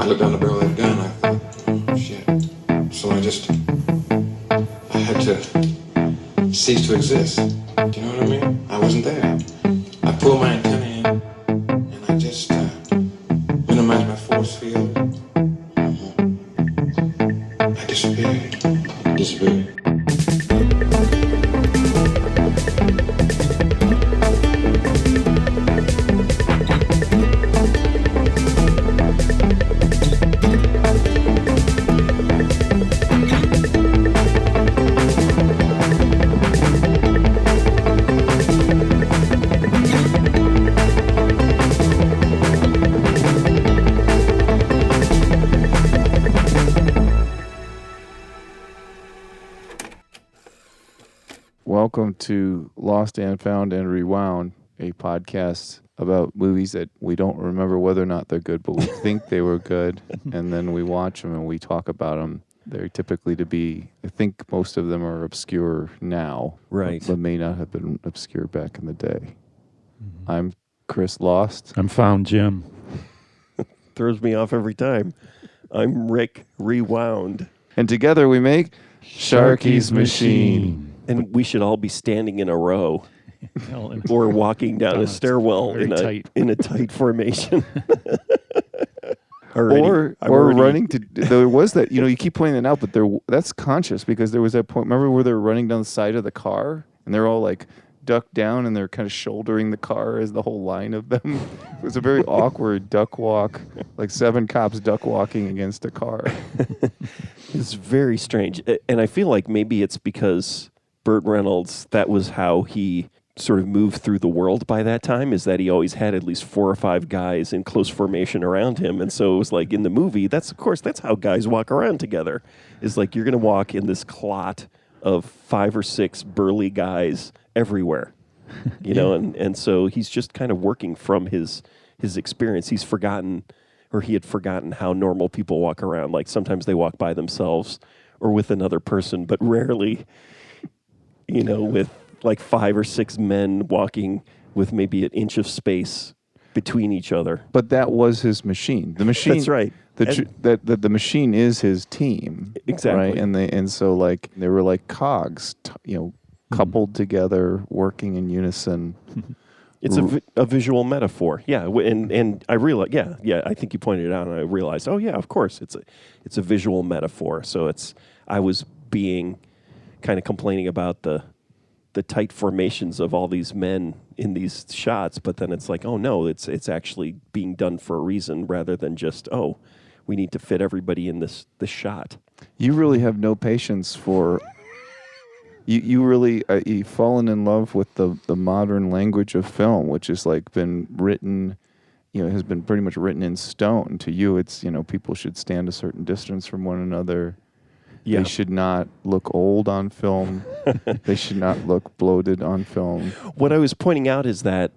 I looked down the barrel of that gun, I thought, oh, shit. So I had to cease to exist. Do you know what I mean? I wasn't there. I pulled my antenna in, and I just minimized my force field. I disappeared. Welcome to Lost and Found and Rewound, a podcast about movies that we don't remember whether or not they're good, but we think they were good, and then we watch them and we talk about them. They're typically to be, I think most of them are obscure now, right? But may not have been obscure back in the day. Mm-hmm. I'm Chris Lost. I'm Found Jim. Throws me off every time. I'm Rick Rewound. And together we make Sharky's Machine. And we should all be standing in a row or walking down a stairwell in a tight formation. Or running to, there was that, you keep pointing that out, but that's conscious because there was that point, remember where they're running down the side of the car and they're all like ducked down and they're kind of shouldering the car as the whole line of them. It was a very awkward duck walk, like 7 cops duck walking against a car. It's very strange. And I feel like maybe it's because Burt Reynolds, that was how he sort of moved through the world by that time, is that he always had at least 4 or 5 guys in close formation around him. And so it was like in the movie, that's how guys walk around together. Is like you're going to walk in this clot of 5 or 6 burly guys everywhere, and so he's just kind of working from his experience. He had forgotten how normal people walk around. Like sometimes they walk by themselves or with another person, but rarely with like 5 or 6 men walking with maybe an inch of space between each other. But that was his machine. The machine. That's right. The machine is his team. Exactly. Right? And so like they were like cogs, coupled together, working in unison. It's a visual metaphor. Yeah. And I realized, I think you pointed it out and I realized, oh yeah, of course it's a visual metaphor. So I was being kind of complaining about the tight formations of all these men in these shots, but then it's like, oh no, it's actually being done for a reason rather than just, oh, we need to fit everybody in this shot. You really have no patience for you really you've fallen in love with the modern language of film, which has like been written, has been pretty much written in stone. To you, it's people should stand a certain distance from one another. Yeah. They should not look old on film. They should not look bloated on film. What I was pointing out is that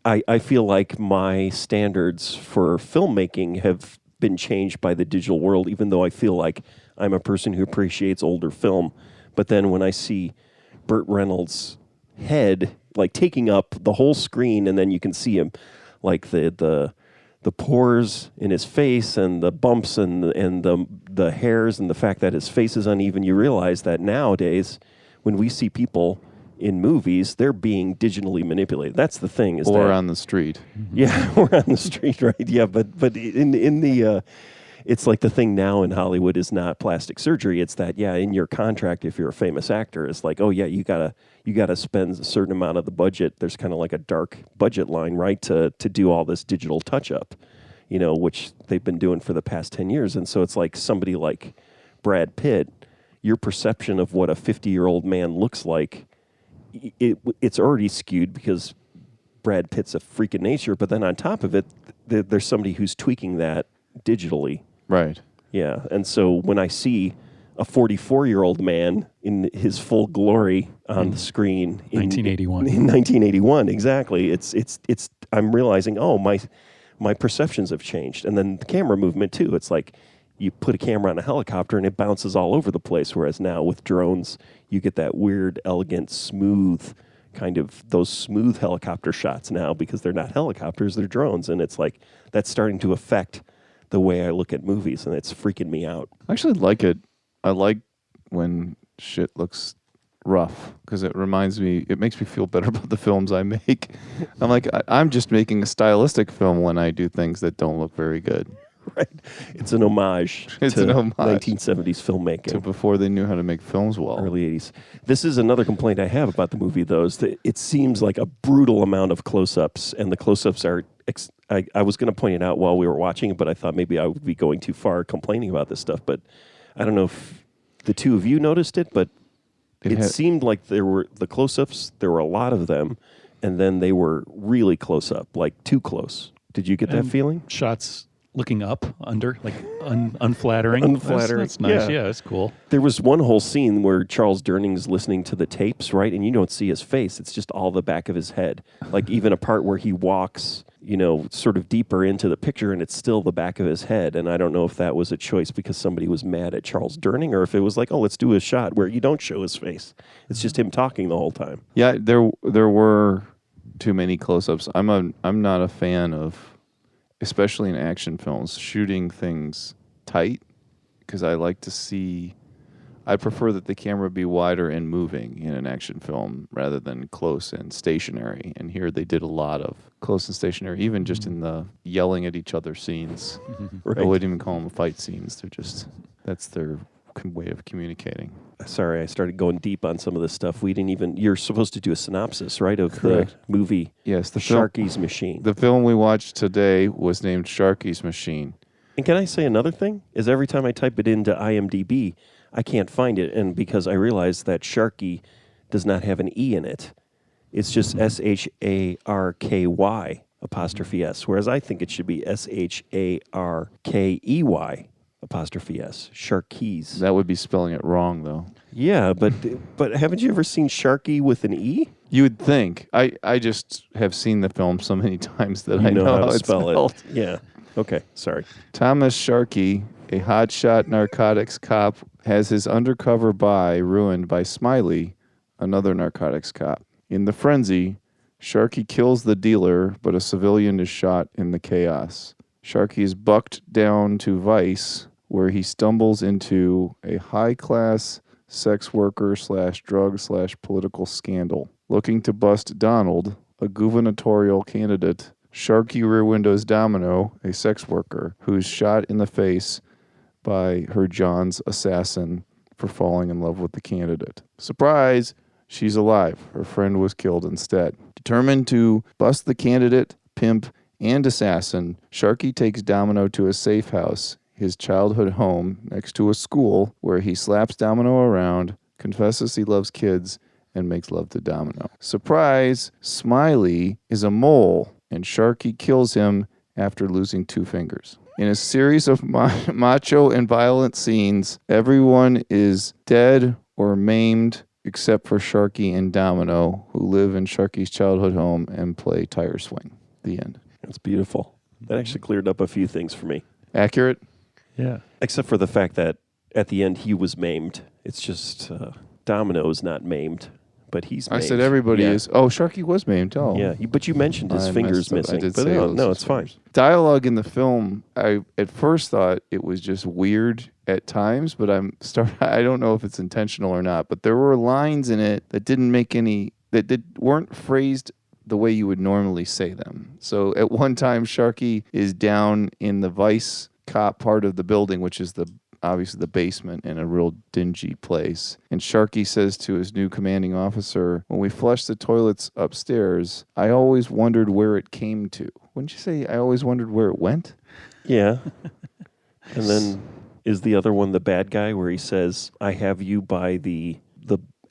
I feel like my standards for filmmaking have been changed by the digital world, even though I feel like I'm a person who appreciates older film. But then when I see Burt Reynolds' head like taking up the whole screen, and then you can see him like the pores in his face and the bumps and the hairs and the fact that his face is uneven, you realize that nowadays when we see people in movies, they're being digitally manipulated. That's the thing. Or on the street. Yeah, or on the street, right? Yeah, but in the it's like the thing now in Hollywood is not plastic surgery. It's that, in your contract, if you're a famous actor, it's like, oh yeah, you gotta spend a certain amount of the budget. There's kind of like a dark budget line, right, to do all this digital touch up, which they've been doing for the past 10 years. And so it's like somebody like Brad Pitt, your perception of what a 50-year-old man looks like, it's already skewed because Brad Pitt's a freak of nature. But then on top of it, there's somebody who's tweaking that digitally. Right. Yeah. And so when I see a 44-year-old man in his full glory on the screen in 1981. In 1981, exactly. It's I'm realizing, oh, my perceptions have changed. And then the camera movement too. It's like you put a camera on a helicopter and it bounces all over the place, whereas now with drones you get that weird, elegant, smooth kind of those smooth helicopter shots now because they're not helicopters, they're drones, and it's like that's starting to affect the way I look at movies, and it's freaking me out. I actually like it. I like when shit looks rough because it makes me feel better about the films I make. I'm like, I'm just making a stylistic film when I do things that don't look very good. Right. It's an homage to 1970s filmmaking. To before they knew how to make films well. Early 80s. This is another complaint I have about the movie, though, is that it seems like a brutal amount of close-ups, and the close-ups are... I was going to point it out while we were watching it, but I thought maybe I would be going too far complaining about this stuff. But I don't know if the two of you noticed it, but it seemed like there were the close-ups, there were a lot of them, and then they were really close-up, like too close. Did you get that feeling? Shots looking up, under, like unflattering. Unflattering. That's nice. Yeah, that's cool. There was one whole scene where Charles Durning's listening to the tapes, right? And you don't see his face. It's just all the back of his head. Like even a part where he walks, sort of deeper into the picture and it's still the back of his head. And I don't know if that was a choice because somebody was mad at Charles Durning or if it was like, oh, let's do a shot where you don't show his face. It's just him talking the whole time. Yeah, there were too many close-ups. I'm not a fan of, especially in action films, shooting things tight because I prefer that the camera be wider and moving in an action film rather than close and stationary. And here they did a lot of close and stationary, even just in the yelling at each other scenes. Right. I wouldn't even call them fight scenes. That's their way of communicating. Sorry, I started going deep on some of this stuff. You're supposed to do a synopsis, right, of Correct. The movie. Yes, Sharky's Machine. The film we watched today was named Sharky's Machine. And can I say another thing? Is every time I type it into IMDb, I can't find it, and because I realized that Sharky does not have an E in it. It's just SHARKY apostrophe S, whereas I think it should be SHARKEY apostrophe S, Sharky's. That would be spelling it wrong, though. Yeah, but haven't you ever seen Sharky with an E? You would think. I just have seen the film so many times that I know how to it's spell spelled. it. Yeah. Okay, sorry. Thomas Sharkey, a hotshot narcotics cop, has his undercover buy ruined by Smiley, another narcotics cop. In the frenzy, Sharkey kills the dealer, but a civilian is shot in the chaos. Sharkey is bucked down to Vice, where he stumbles into a high-class sex worker / drug / political scandal. Looking to bust Donald, a gubernatorial candidate, Sharky rear windows Domino, a sex worker, who's shot in the face by her John's assassin for falling in love with the candidate. Surprise! She's alive. Her friend was killed instead. Determined to bust the candidate, pimp, and assassin, Sharky takes Domino to a safe house, his childhood home, next to a school, where he slaps Domino around, confesses he loves kids, and makes love to Domino. Surprise! Smiley is a mole, and Sharky kills him after losing 2 fingers. In a series of macho and violent scenes, everyone is dead or maimed except for Sharky and Domino, who live in Sharky's childhood home and play tire swing. The end. That's beautiful. That actually cleared up a few things for me. Accurate? Yeah. Except for the fact that at the end he was maimed. It's just Domino is not maimed, but he's maimed. I said everybody is. Oh, Sharky was maimed. Oh. Yeah, but you mentioned his fingers missing. I did but say no, it's fine. Dialogue in the film, I at first thought it was just weird at times, but I don't know if it's intentional or not, but there were lines in it that weren't phrased the way you would normally say them. So at one time, Sharky is down in the Vice cop part of the building, which is obviously the basement in a real dingy place. And Sharky says to his new commanding officer, when we flushed the toilets upstairs, I always wondered where it came to. Wouldn't you say I always wondered where it went? Yeah. And then is the other one the bad guy where he says, I have you by the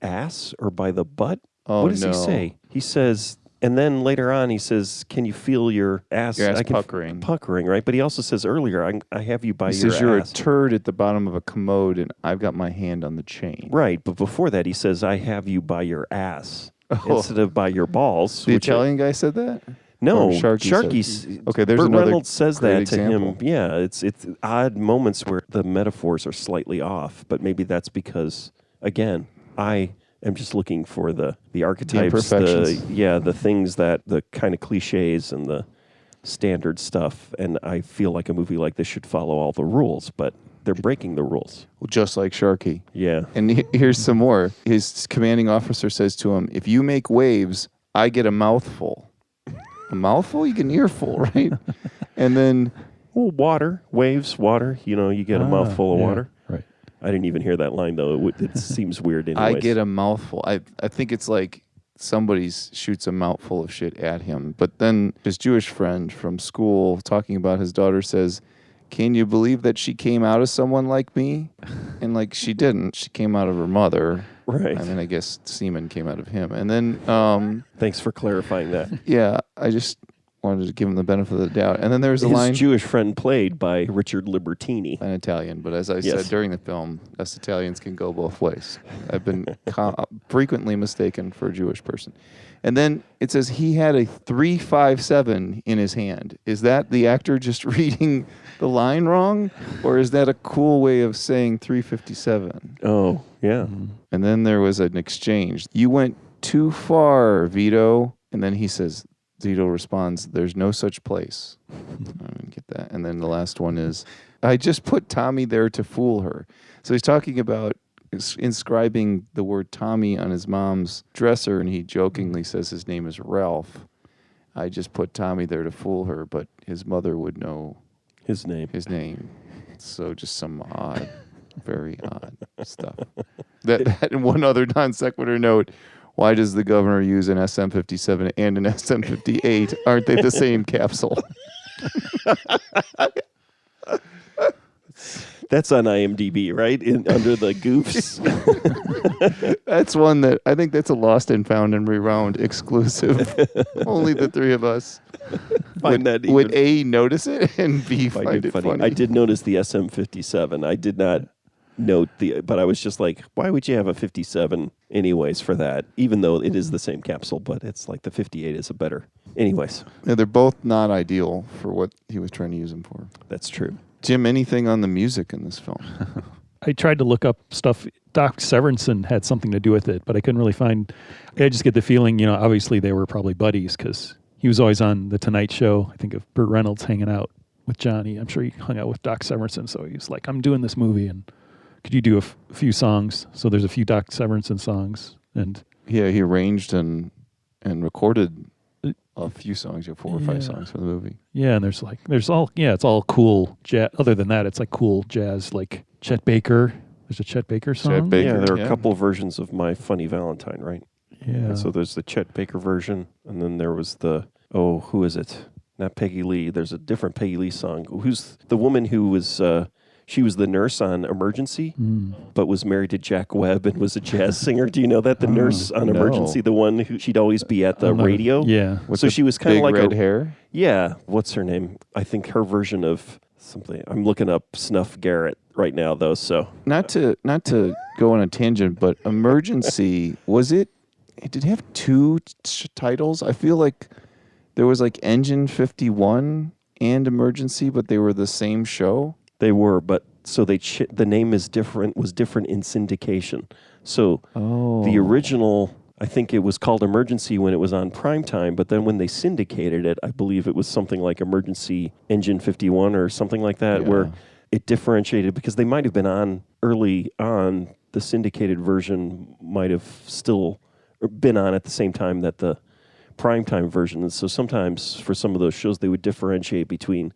ass or by the butt? Oh, what does no. he say? He says, and then later on he says, can you feel your ass? Your ass puckering. Puckering, right? But he also says earlier, I have you by he your ass. says you're a turd at the bottom of a commode and I've got my hand on the chain. Right, but before that he says, I have you by your ass instead of by your balls. The Italian guy said that? No, Or Sharky's. Okay, there's Burt another Reynolds says great that example. to him. Yeah, it's odd moments where the metaphors are slightly off, but maybe that's because, again, I am just looking for the archetypes, imperfections. the things that the kind of cliches and the standard stuff, and I feel like a movie like this should follow all the rules, but they're breaking the rules. Just like Sharky. Yeah. And here's some more. His commanding officer says to him, if you make waves, I get a mouthful. A mouthful? You get an earful, right? And then... Well, water, waves, water. You get a mouthful of water. Right. I didn't even hear that line, though. It seems weird anyways. I get a mouthful. I think it's like somebody shoots a mouthful of shit at him. But then his Jewish friend from school talking about his daughter says, can you believe that she came out of someone like me? And like, she didn't. She came out of her mother. Right. I mean, I guess semen came out of him. And then... Thanks for clarifying that. Yeah, I just wanted to give him the benefit of the doubt. And then there's a His line... Jewish friend played by Richard Libertini. An Italian, but as I Yes. said during the film, us Italians can go both ways. I've been frequently mistaken for a Jewish person. And then it says he had a 357 in his hand. Is that the actor just reading the line wrong? Or is that a cool way of saying 357? Oh, yeah. And then there was an exchange. You went too far, Vito. And then he says, Vito responds, there's no such place. I didn't get that. And then the last one is, I just put Tommy there to fool her. So he's talking about inscribing the word Tommy on his mom's dresser, and he jokingly says his name is Ralph. I just put Tommy there to fool her, but his mother would know His name. So just some odd, very odd stuff. That and one other non sequitur note. Why does the governor use an SM-57 and an SM-58? Aren't they the same capsule? That's on IMDb, right? Under the goofs. That's one that I think that's a Lost and Found and Rewound exclusive. Only the three of us would A, notice it, and B, find it funny. I did notice the SM-57. I did not note but I was just like, why would you have a 57 anyways for that? Even though it is the same capsule, but it's like the 58 is a better. Anyways. Yeah, they're both not ideal for what he was trying to use them for. That's true. Jim, anything on the music in this film? I tried to look up stuff. Doc Severinsen had something to do with it, but I couldn't really find. I just get the feeling, obviously they were probably buddies because he was always on The Tonight Show. I think of Burt Reynolds hanging out with Johnny. I'm sure he hung out with Doc Severinsen, so he was like, I'm doing this movie, and could you do a few songs? So there's a few Doc Severinsen songs. And yeah, he arranged and recorded a few songs, 4 or 5 songs for the movie. Yeah, and it's all cool jazz. Other than that, it's like cool jazz, like Chet Baker. There's a Chet Baker song. Chet Baker, yeah, there are a couple versions of My Funny Valentine, right? Yeah. And so there's the Chet Baker version, and then there was who is it? Not Peggy Lee. There's a different Peggy Lee song. Who's the woman who was... she was the nurse on Emergency, but was married to Jack Webb and was a jazz singer. Do you know that? The nurse on Emergency, the one who she'd always be at the radio? Yeah. With so she was kind of like red hair? Yeah. What's her name? I think her version of something. I'm looking up Snuff Garrett right now, though. So not to go on a tangent, but Emergency, did it have 2 titles? I feel like there was like Engine 51 and Emergency, but they were the same show. They were, but so the name was different in syndication. So the original, I think it was called Emergency when it was on primetime, but then when they syndicated it, I believe it was something like Emergency Engine 51 or something like that, where it differentiated because they might have been on early on. The syndicated version might have still been on at the same time that the primetime version. And so sometimes for some of those shows, they would differentiate between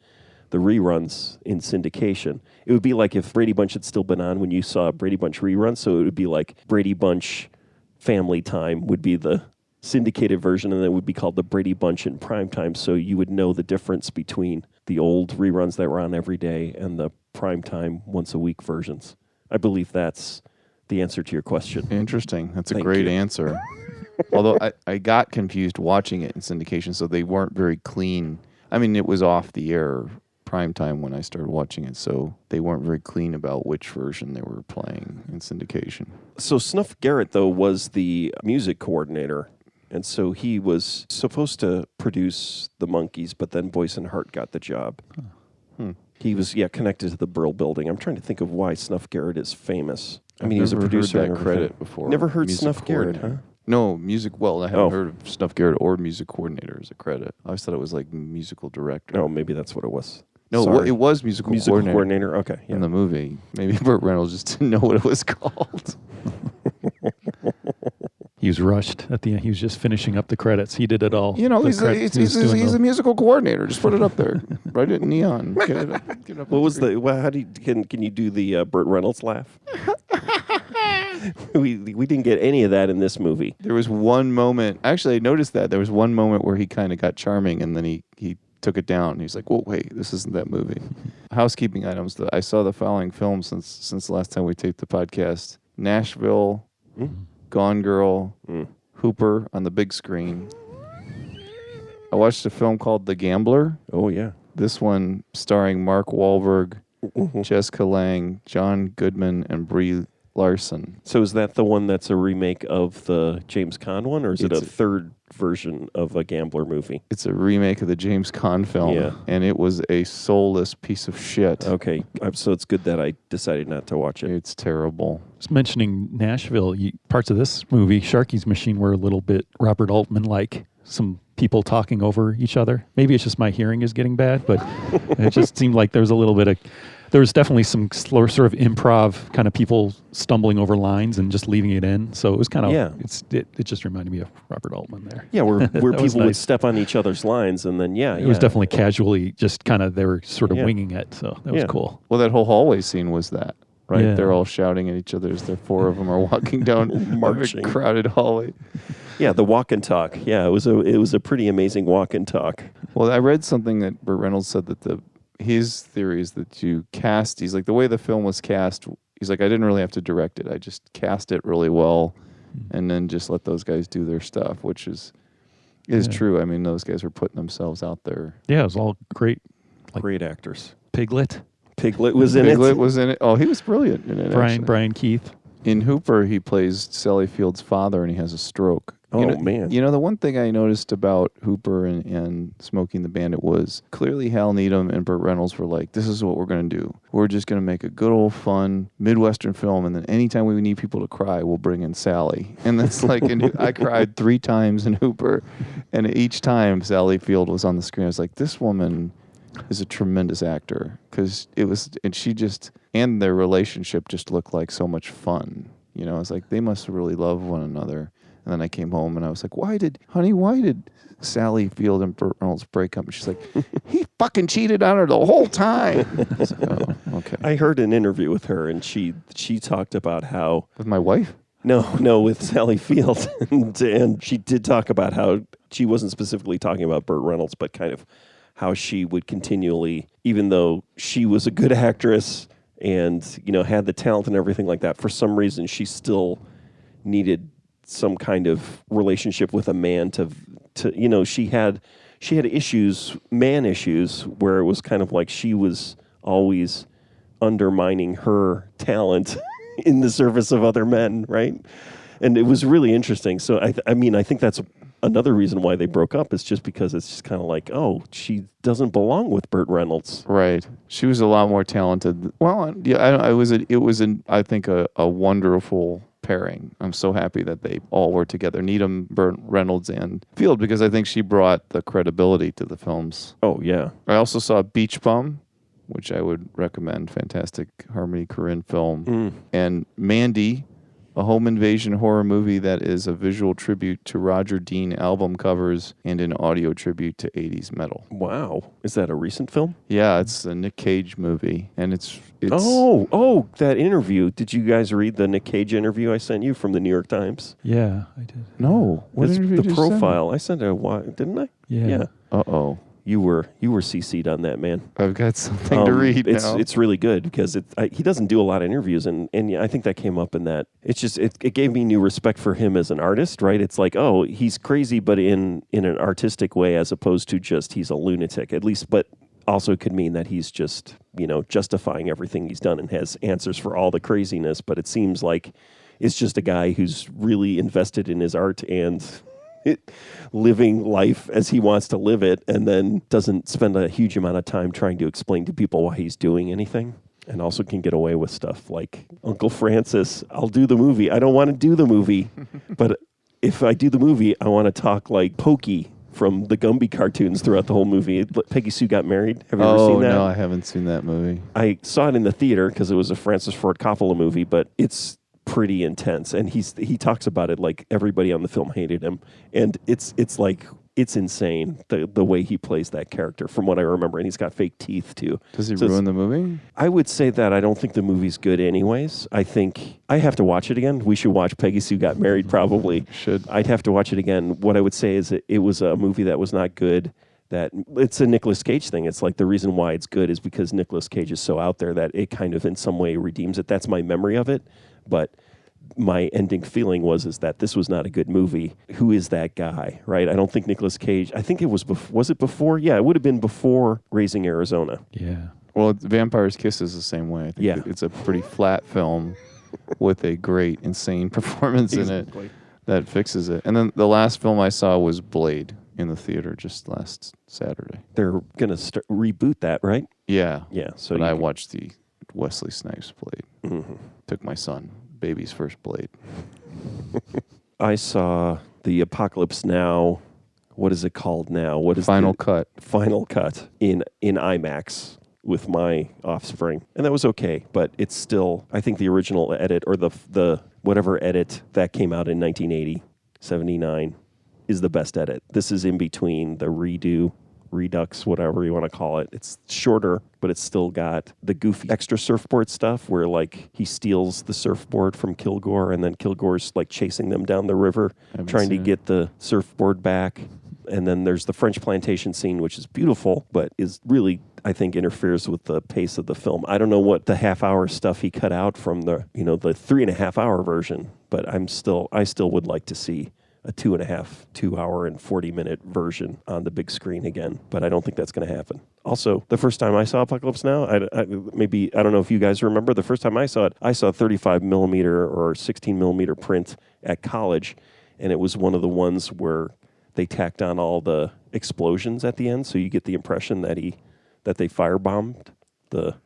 the reruns in syndication. It would be like if Brady Bunch had still been on when you saw Brady Bunch rerun, so it would be like Brady Bunch Family Time would be the syndicated version, and then it would be called the Brady Bunch in primetime, so you would know the difference between the old reruns that were on every day and the primetime once-a-week versions. I believe that's the answer to your question. Interesting. That's a Thank great you. answer. Although I got confused watching it in syndication, so they weren't very clean. I mean, it was off the air prime time when I started watching it, so they weren't very clean about which version they were playing in syndication. So Snuff Garrett, though, was the music coordinator, and so he was supposed to produce the Monkees, but then Boyce and Hart got the job. He was, connected to the Brill Building. I'm trying to think of why Snuff Garrett is famous. I mean, he was a producer. I've never heard that credit before. Never heard Music Snuff Garrett, huh? No, music. Well, I haven't Oh. heard of Snuff Garrett or music coordinator as a credit. I always thought it was like musical director. Oh, maybe that's what it was. No, Sorry. it was musical coordinator Okay, yeah. in the movie. Maybe Burt Reynolds just didn't know what it was called. He was rushed at the end. He was just finishing up the credits. He did it all. You know, The he's doing a musical coordinator. Just put it up there. Write it in neon. Get it up What was the? Well, how do you can you do the Burt Reynolds laugh? we didn't get any of that in this movie. There was one moment. Actually, I noticed that there was one moment where he kind of got charming, and then he took it down. He's like, "Whoa, wait, this isn't that movie." Housekeeping items. I saw the following films since the last time we taped the podcast: Nashville, Gone Girl, Hooper on the big screen. I watched a film called The Gambler. Oh yeah. This one starring Mark Wahlberg, Jessica Lange, John Goodman, and Brie Larson. So is that the one that's a remake of the James Caan one, or is it a It's- third version of a Gambler movie? It's a remake of the James Caan film, Yeah. and it was a soulless piece of shit. Okay, so it's good that I decided not to watch it. It's terrible. Just mentioning Nashville, parts of this movie, Sharky's Machine, were a little bit Robert Altman-like. Some people talking over each other. Maybe it's just my hearing is getting bad, but it just seemed like there was a little bit of... There was definitely some slow sort of improv kind of people stumbling over lines and just leaving it in. So it was kind of... Yeah. It just reminded me of Robert Altman there. Yeah, where That was people would nice. step on each other's lines, and then It was definitely casually just kind of... They were sort of Yeah. winging it, so that was Yeah. cool. Well, that whole hallway scene was that, right? Yeah. They're all shouting at each other as the four of them are walking down Marching. a crowded hallway. Yeah, the walk and talk. Yeah, it was a pretty amazing walk and talk. Well, I read something that Burt Reynolds said that his theory is that you cast. He's like, the way the film was cast. He's like, I didn't really have to direct it. I just cast it really well, and then just let those guys do their stuff, which is Yeah. true. I mean, those guys were putting themselves out there. Yeah, it was all great. Great actors. Piglet, Piglet was in Piglet it. was in it. Oh, he was brilliant in it. actually. Brian Keith. In Hooper, he plays Sally Field's father, and he has a stroke. Oh, man. You know, the one thing I noticed about Hooper and Smoking the Bandit was clearly Hal Needham and Burt Reynolds were like, this is what we're going to do. We're just going to make a good old fun Midwestern film, and then anytime we need people to cry, we'll bring in Sally. And that's like, I cried 3 times in Hooper, and each time Sally Field was on the screen, I was like, this woman is a tremendous actor, because and their relationship just looked like so much fun. You know, it's like they must really love one another. And then I came home and I was like, why did Sally Field and Burt Reynolds break up? And she's like, he fucking cheated on her the whole time. I was like, oh, okay. I heard an interview with her, and she talked about how With my wife? No, with Sally Field, and she did talk about how she wasn't specifically talking about Burt Reynolds, but kind of how she would continually, even though she was a good actress and had the talent and everything like that, for some reason she still needed some kind of relationship with a man to she had issues, man issues, where it was kind of like she was always undermining her talent in the service of other men, right? And it was really interesting. So I think that's another reason why they broke up, is just because it's just kind of like, oh, she doesn't belong with Burt Reynolds. Right. She was a lot more talented. Well, yeah, it was I think a wonderful pairing. I'm so happy that they all were together, Needham, Burt Reynolds, and Field, because I think she brought the credibility to the films. Oh, yeah. I also saw Beach Bum, which I would recommend. Fantastic Harmony Korine film. And Mandy, a home invasion horror movie that is a visual tribute to Roger Dean album covers and an audio tribute to 80s metal. Wow. Is that a recent film? Yeah, it's a Nick Cage movie, and it's Oh, that interview. Did you guys read the Nick Cage interview I sent you from the New York Times? Yeah, I did. No. What It's interview the did you send me? profile. I sent it a while, didn't I? Yeah. Uh-oh. You were CC'd on that, man. I've got something to read now. It's really good because he doesn't do a lot of interviews, and yeah, I think that came up in that. It's just it gave me new respect for him as an artist, right? It's like, oh, he's crazy, but in an artistic way, as opposed to just he's a lunatic, at least. But also could mean that he's just justifying everything he's done and has answers for all the craziness. But it seems like it's just a guy who's really invested in his art and living life as he wants to live it, and then doesn't spend a huge amount of time trying to explain to people why he's doing anything, and also can get away with stuff like Uncle Francis, I'll do the movie. I don't want to do the movie, but if I do the movie, I want to talk like Pokey from the Gumby cartoons throughout the whole movie. Peggy Sue Got Married. Have you ever seen that? No, I haven't seen that movie. I saw it in the theater because it was a Francis Ford Coppola movie, but it's pretty intense. And he talks about it like everybody on the film hated him. And it's like, it's insane the way he plays that character from what I remember. And he's got fake teeth too. Does he ruin the movie? I would say that I don't think the movie's good anyways. I think I have to watch it again. We should watch Peggy Sue Got Married probably. Should. I'd have to watch it again. What I would say is it was a movie that was not good. That it's a Nicolas Cage thing. It's like the reason why it's good is because Nicolas Cage is so out there that it kind of in some way redeems it. That's my memory of it. But my ending feeling is that this was not a good movie. Who is that guy, right? I don't think Nicolas Cage, I think it was it before? Yeah, it would have been before Raising Arizona. Yeah. Well, Vampire's Kiss is the same way. I think Yeah. it's a pretty flat film with a great, insane performance in it that fixes it. And then the last film I saw was Blade in the theater just last Saturday. They're going to reboot that, right? Yeah. Yeah. So But I watched the Wesley Snipes Blade. Mm-hmm. Took my son. Baby's first Blade. I saw the Apocalypse Now. What is it called now? What is Final Cut? Final Cut in IMAX with my offspring, and that was okay. But it's still, I think the original edit or the whatever edit that came out in 1980, 79 is the best edit. This is in between the Redux, whatever you want to call it. It's shorter, but it's still got the goofy extra surfboard stuff where like he steals the surfboard from Kilgore and then Kilgore's like chasing them down the river, trying to get the surfboard back. And then there's the French plantation scene, which is beautiful, but is really, I think, interferes with the pace of the film. I don't know what the half-hour stuff he cut out from the 3.5-hour version, but I still would like to see a 2 hour and 40-minute version on the big screen again, but I don't think that's going to happen. Also, the first time I saw Apocalypse Now, I don't know if you guys remember, the first time I saw it, I saw 35 millimeter or 16 millimeter print at college, and it was one of the ones where they tacked on all the explosions at the end, so you get the impression that they firebombed the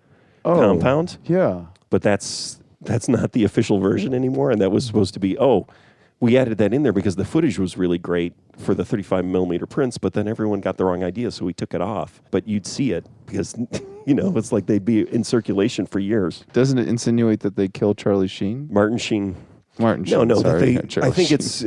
compound. Yeah. But that's not the official version anymore, and that was supposed to be, we added that in there because the footage was really great for the 35 millimeter prints, but then everyone got the wrong idea, so we took it off. But you'd see it because, it's like they'd be in circulation for years. Doesn't it insinuate that they killed Charlie Sheen? Martin Sheen. No. Sorry, I think it's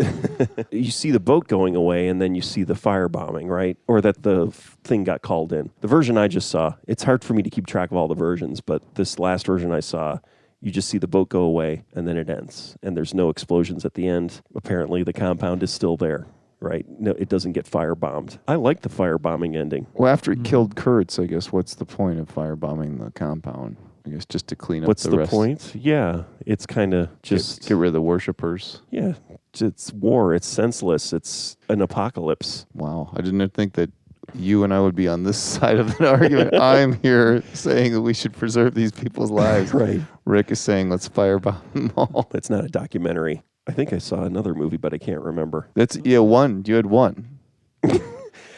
you see the boat going away, and then you see the firebombing, right? Or that the thing got called in. The version I just saw, it's hard for me to keep track of all the versions, but this last version I saw, you just see the boat go away, and then it ends. And there's no explosions at the end. Apparently, the compound is still there, right? No, it doesn't get firebombed. I like the firebombing ending. Well, after he killed Kurtz, I guess, what's the point of firebombing the compound? I guess just to clean up What's the the rest. point? Yeah, it's kind of just... Get rid of the worshippers. Yeah, it's war. It's senseless. It's an apocalypse. Wow. I didn't think that you and I would be on this side of an argument. I'm here saying that we should preserve these people's lives. Right. Rick is saying let's firebomb them all. It's not a documentary. I think I saw another movie, but I can't remember. One. You had one.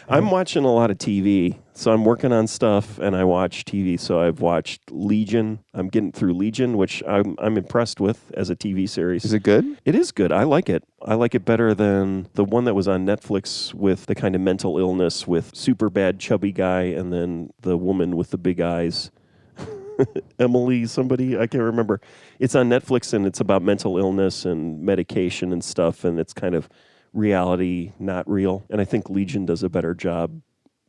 I'm watching a lot of TV, so I'm working on stuff, and I watch TV. So I've watched Legion. I'm getting through Legion, which I'm impressed with as a TV series. Is it good? It is good. I like it. I like it better than the one that was on Netflix with the kind of mental illness with super bad chubby guy and then the woman with the big eyes. Emily, somebody, I can't remember. It's on Netflix, and it's about mental illness and medication and stuff, and it's kind of reality, not real. And I think Legion does a better job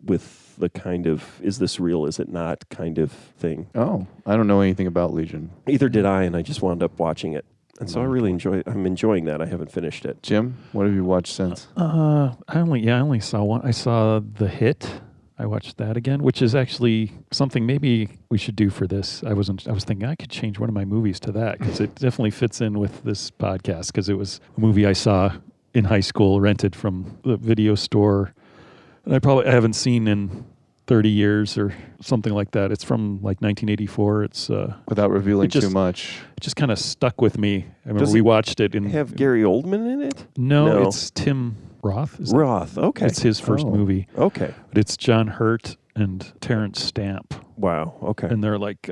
with the kind of, is this real, is it not kind of thing. Oh, I don't know anything about Legion. Either did I, and I just wound up watching it. And so I really I'm enjoying that. I haven't finished it. Jim, what have you watched since? I only saw one. I saw The Hit. I watched that again, which is actually something maybe we should do for this. I was thinking I could change one of my movies to that because it definitely fits in with this podcast because it was a movie I saw in high school, rented from the video store, and I haven't seen in 30 years or something like that. It's from like 1984. It's without revealing too much. It just kind of stuck with me. I remember Does we it watched it. Have Gary Oldman in it? No, it's Tim Roth. Roth, okay. It's his first movie. Okay. But it's John Hurt and Terrence Stamp. Wow, okay. And they're like,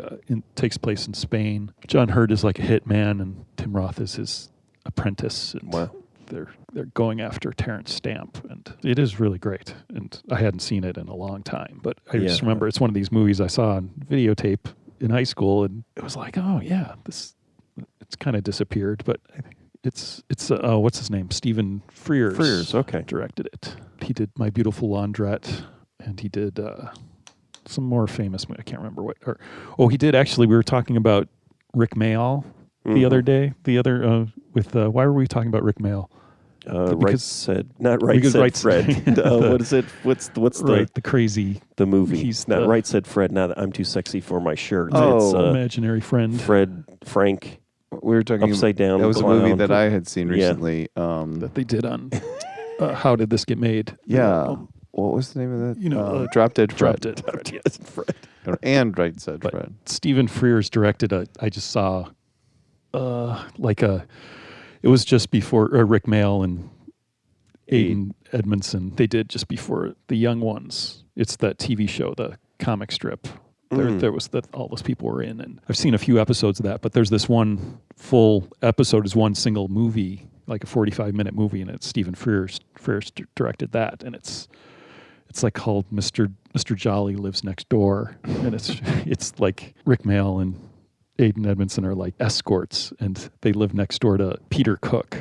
takes place in Spain. John Hurt is like a hitman, and Tim Roth is his apprentice. And Wow. they're going after Terrence Stamp, and it is really great. And I hadn't seen it in a long time, but I just remember it's one of these movies I saw on videotape in high school, and it was like, oh yeah, it's kind of disappeared, but I think it's what's his name? Stephen Frears. Frears, okay. Directed it. He did My Beautiful Laundrette, and he did some more famous. I can't remember what. He did actually. We were talking about Rick Mayall the other day. Why were we talking about Rick Mayall? Right said Fred. What is it? What's the crazy the movie? He's not Right Said Fred. Not I'm too sexy for my shirt. It's Imaginary Friend. Frank. We were talking Upside Down. That was Clown. a movie that I had seen recently. That they did on How Did This Get Made? Yeah. What was the name of that? Drop Dead Fred. Yes, Fred. And Right Said Fred. Stephen Frears directed I just saw it was just before Rick Mayall and Aiden Edmondson. They did just before The Young Ones. It's that TV show, the comic strip. There was all those people were in, and I've seen a few episodes of that. But there's this one full episode is one single movie, like a 45-minute movie, and it's Stephen Frears directed that, and it's like called Mr. Jolly Lives Next Door, and it's like Rick Mayall and Aiden Edmondson are like escorts, and they live next door to Peter Cook,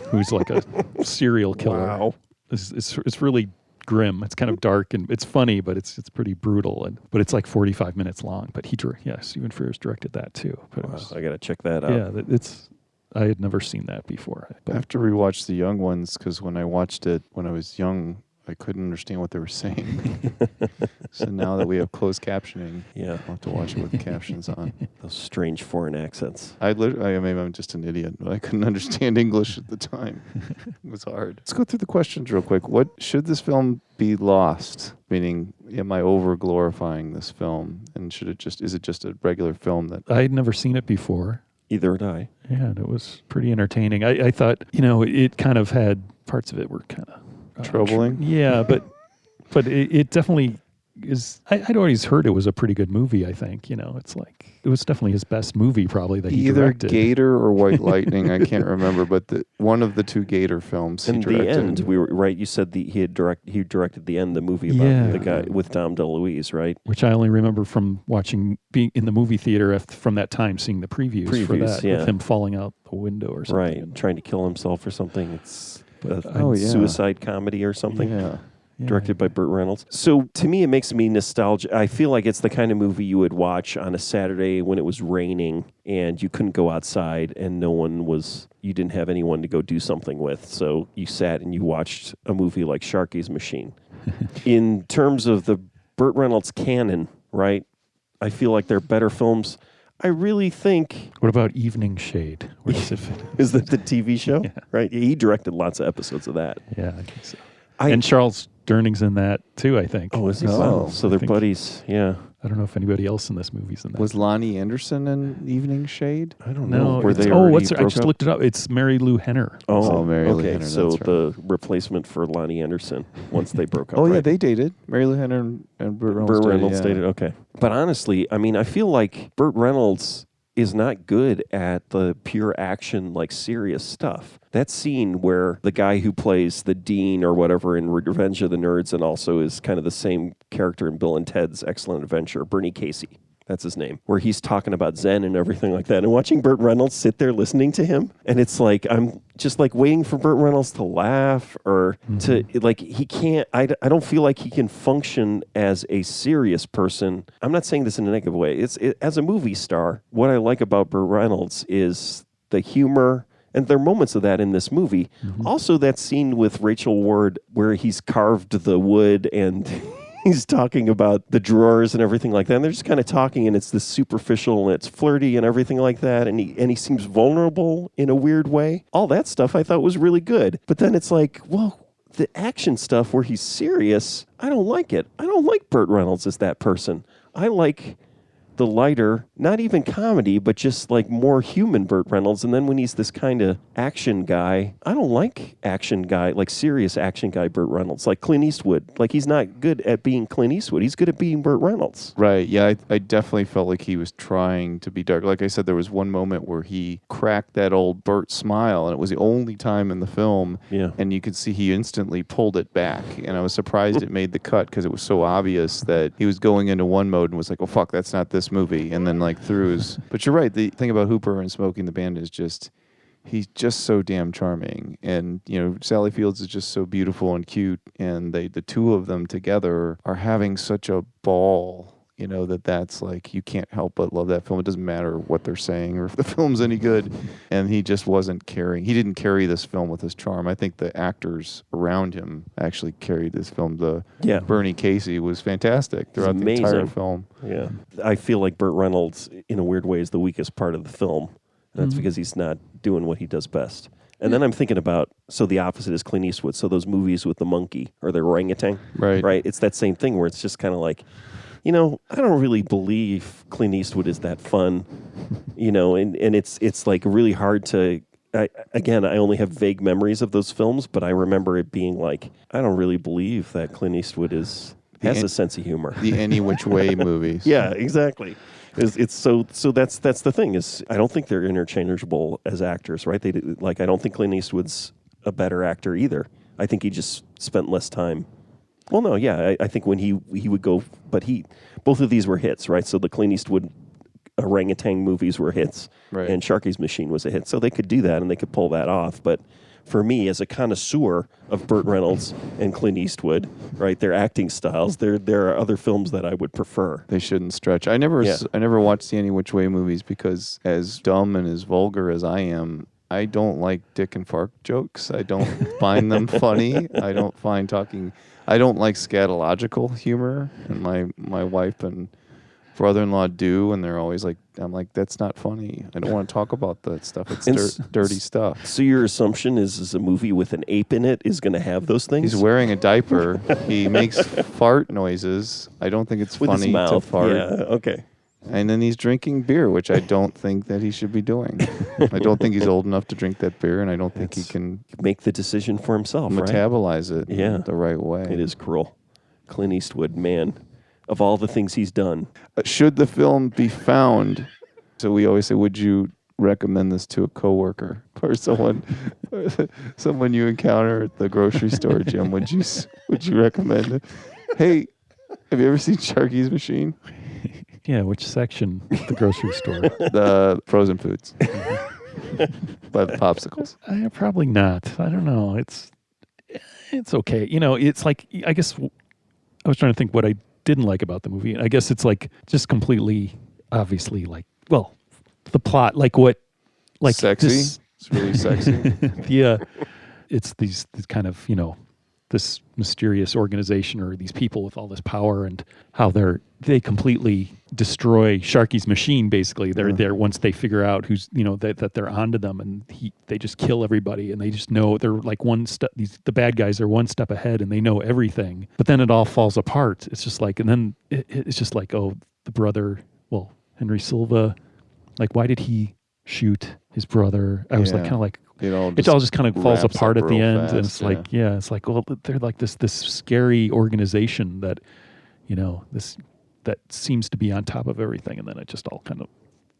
who's like a serial killer. Wow, it's really grim. It's kind of dark and it's funny, but it's pretty brutal. But it's like 45 minutes long. But Stephen Frears directed that too. But I gotta check that out. Yeah, I had never seen that before. I have to rewatch The Young Ones because when I watched it when I was young, I couldn't understand what they were saying. So now that we have closed captioning, I'll have to watch it with the captions on. Those strange foreign accents. Maybe I'm just an idiot, but I couldn't understand English at the time. It was hard. Let's go through the questions real quick. What should this film be lost? Meaning, am I over glorifying this film? And is it just a regular film that I had never seen it before? Either had I. Yeah, and it was pretty entertaining. I thought, it kind of had parts of it were kind of troubling. Yeah, but it definitely is. I'd always heard it was a pretty good movie. I think it's like it was definitely his best movie, probably that he directed. Either Gator or White Lightning, I can't remember, but one of the two Gator films. In the end, we were right. You said he directed the end, the movie about the guy with Dom DeLuise, right? Which I only remember from being in the movie theater from that time, seeing the previews for that, with him falling out the window or something, right? And trying to kill himself or something. It's suicide comedy or something. Yeah. Directed by Burt Reynolds. So to me, it makes me nostalgic. I feel like it's the kind of movie you would watch on a Saturday when it was raining and you couldn't go outside and you didn't have anyone to go do something with. So you sat and you watched a movie like Sharky's Machine. In terms of the Burt Reynolds canon, right? I feel like they're better films. I really think... What about Evening Shade? Where does it fit? Is that the TV show? Yeah. Right? He directed lots of episodes of that. Yeah, I think so. And Charles Durning's in that too, I think. Oh, is he? Wow. So they're buddies. Yeah. I don't know if anybody else in this movie's in that. Was Lonnie Anderson in Evening Shade? I don't know. I just looked it up. It's Mary Lou Henner. Oh, Mary Lou Henner. Okay, so the replacement for Lonnie Anderson once they broke up. Oh, right? yeah, they dated. Mary Lou Henner and Burt Reynolds dated. Okay. But honestly, I feel like Burt Reynolds is not good at the pure action, like serious stuff. That scene where the guy who plays the dean or whatever in Revenge of the Nerds and also is kind of the same character in Bill and Ted's Excellent Adventure, Bernie Casey, that's his name, where he's talking about Zen and everything like that. And watching Burt Reynolds sit there listening to him, and it's like, I'm just like waiting for Burt Reynolds to laugh or to, like, he can't, I don't feel like he can function as a serious person. I'm not saying this in a negative way. As a movie star, what I like about Burt Reynolds is the humor. And there are moments of that in this movie. Mm-hmm. Also, that scene with Rachel Ward where he's carved the wood and he's talking about the drawers and everything like that. And they're just kind of talking, and it's this superficial and it's flirty and everything like that. And he seems vulnerable in a weird way. All that stuff I thought was really good. But then it's like, well, the action stuff where he's serious, I don't like it. I don't like Burt Reynolds as that person. I like the lighter, not even comedy, but just like more human Burt Reynolds. And then when he's this kind of action guy, I don't like action guy, like serious action guy Burt Reynolds, like Clint Eastwood. Like he's not good at being Clint Eastwood. He's good at being Burt Reynolds. Right. Yeah, I definitely felt like he was trying to be dark. Like I said, there was one moment where he cracked that old Burt smile, and it was the only time in the film. Yeah. And you could see he instantly pulled it back. And I was surprised it made the cut because it was so obvious that he was going into one mode and was like, oh, fuck, that's not this movie. And then like through his... But you're right. The thing about Hooper and Smoking the Bandit is just... He's just so damn charming. And, you know, Sally Fields is just so beautiful and cute. And the two of them together are having such a ball, you know, that's like, you can't help but love that film. It doesn't matter what they're saying or if the film's any good. And he just he didn't carry this film with his charm. I think the actors around him actually carried this film. Bernie Casey was fantastic throughout the entire film. Yeah. I feel like Burt Reynolds, in a weird way, is the weakest part of the film. That's because he's not doing what he does best. And then I'm thinking about, so the opposite is Clint Eastwood. So those movies with the monkey or the orangutan, right? It's that same thing where it's just kind of like, you know, I don't really believe Clint Eastwood is that fun, you know, and it's like really hard to, I only have vague memories of those films, but I remember it being like, I don't really believe that Clint Eastwood has a sense of humor. The Any Which Way movies. Yeah, exactly. It's so that's the thing is I don't think they're interchangeable as actors, right? I don't think Clint Eastwood's a better actor either. I think he just spent less time. Well, no, yeah, I think when he would go, but both of these were hits, right? So the Clint Eastwood orangutan movies were hits, and Sharky's Machine was a hit, so they could do that and they could pull that off, but. For me, as a connoisseur of Burt Reynolds and Clint Eastwood, right, their acting styles, there are other films that I would prefer. They shouldn't stretch. I never watched the Any Which Way movies because as dumb and as vulgar as I am, I don't like dick and fart jokes. I don't find them funny. I don't like scatological humor. And my wife and brother-in-law do, and they're always like, I'm like, that's not funny. I don't want to talk about that stuff. It's dirty stuff. So your assumption is a movie with an ape in it is going to have those things? He's wearing a diaper. He makes fart noises. I don't think it's with funny his mouth. to fart. Yeah, okay. And then he's drinking beer, which I don't think that he should be doing. I don't think he's old enough to drink that beer, and I don't think he can make the decision for himself, metabolize it the right way. It is cruel. Clint Eastwood, man. Of all the things he's done. Should the film be found? So we always say, would you recommend this to a coworker or someone you encounter at the grocery store, Jim? Would you recommend it? Hey, have you ever seen Sharky's Machine? Yeah, which section of the grocery store? The frozen foods. By the popsicles. Probably not. I don't know. It's okay. You know, it's like, I guess I was trying to think what I didn't like about the movie. I guess it's like just completely, obviously, like, well, the plot, like what, like sexy. This, it's really sexy. Yeah, it's these kind of, you know, this mysterious organization or these people with all this power and how they completely destroy Sharky's machine. Basically, they're there once they figure out who's, you know, that they're onto them, and they just kill everybody, and they just know they're like one step. The bad guys are one step ahead, and they know everything. But then it all falls apart. It's just like, and then it's just like, oh, the brother, well, Henry Silva, like, why did he shoot his brother? I was like, kind of like. It all just kind of falls apart at the end, and it's like, it's like, well, they're like this scary organization that, you know, that seems to be on top of everything, and then it just all kind of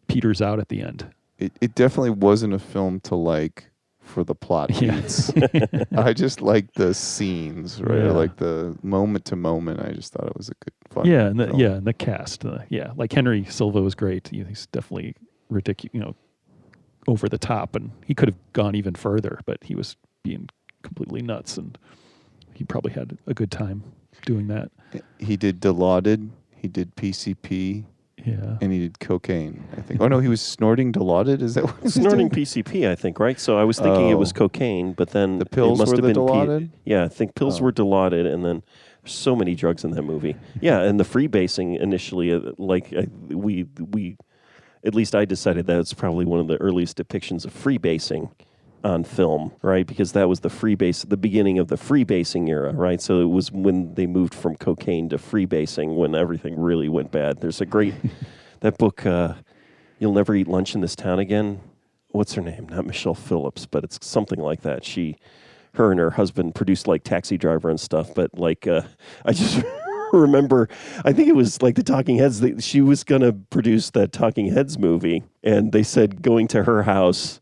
peters out at the end. It definitely wasn't a film to like for the plot beats. I just like the scenes, right? Yeah. Like the moment to moment. I just thought it was a good fun. And the cast, like Henry Silva was great. He's definitely ridiculous, you know, over the top, and he could have gone even further, but he was being completely nuts, and he probably had a good time doing that. He did Dilaudid, he did PCP, and he did cocaine, I think. Oh no, he was snorting Dilaudid? Is that what he was snorting doing? PCP, I think, right? So I was thinking it was cocaine, but then the pills it must were have the been Dilaudid? I think pills were Dilaudid, and then so many drugs in that movie. Yeah, and the freebasing initially, we at least I decided that it's probably one of the earliest depictions of freebasing on film, right? Because that was the beginning of the freebasing era, right? So it was when they moved from cocaine to freebasing when everything really went bad. There's That book, You'll Never Eat Lunch in This Town Again. What's her name? Not Michelle Phillips, but it's something like that. Her and her husband produced like Taxi Driver and stuff, but like I just remember, I think it was like the Talking Heads. She was going to produce that Talking Heads movie, and they said going to her house,